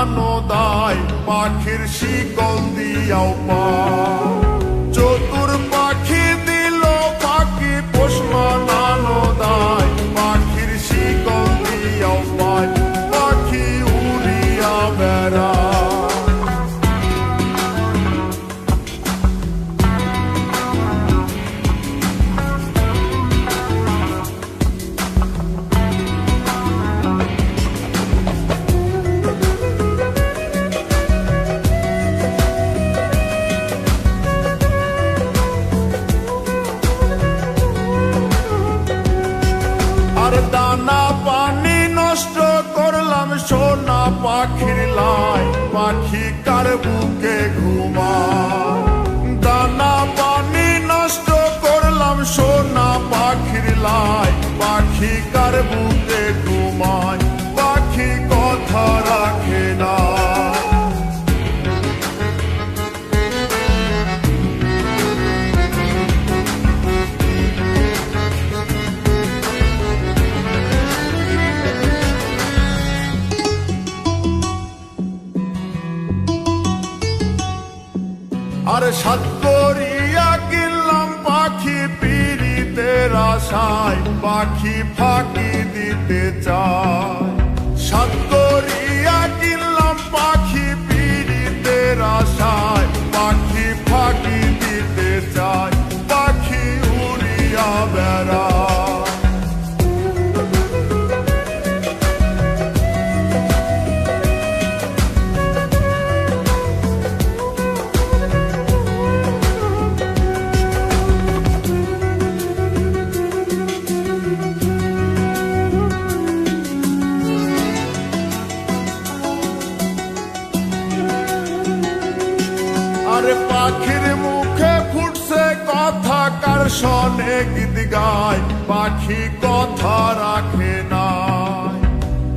মানানো দায়, পাখির শিকল দিয়াও পায়। চতুর পাখি দিল পাখি পোষ মানানো দায়, পাখির শিকল দিয়াও পায়, পাখি উড়িয়া বেড়ায়। দানা পানি নষ্ট করলাম সোনা পাখির লাই, পাখি কার বুকে ঘুমায়। দানা পানি নষ্ট করলাম সোনা পাখির লাই, পাখি কার বুকে ঘুমায়, পাখি কথা রাখে না। আর সাত করিয়া কিনলাম পাখি পিরিতের আশায়, পাখি ফাঁকি দিতে চায়। সাত করিয়া কিনলাম পাখি পিরিতের আশায়, পাখি ফাঁকি দিতে চায়, পাখি উড়িয়া বেড়ায়। আরে পাখির মুখে ফুটছে কথা, কার শোনে গীত গায়, পাখি কথা রাখে নাই।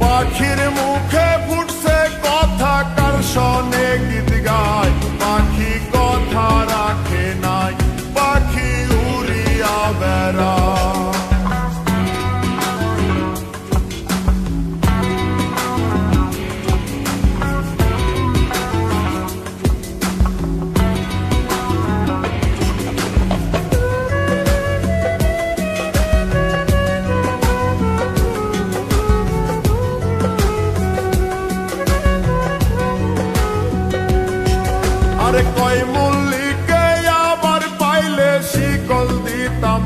পাখির মুখে ফুটছে কথা, কার শোনে গীত গায়, পাখি কথা রাখে নাই, পাখি উড়িয়া বেড়ায়। আরে কয় মল্লিকে আবার পাইলে শিকল দিতাম।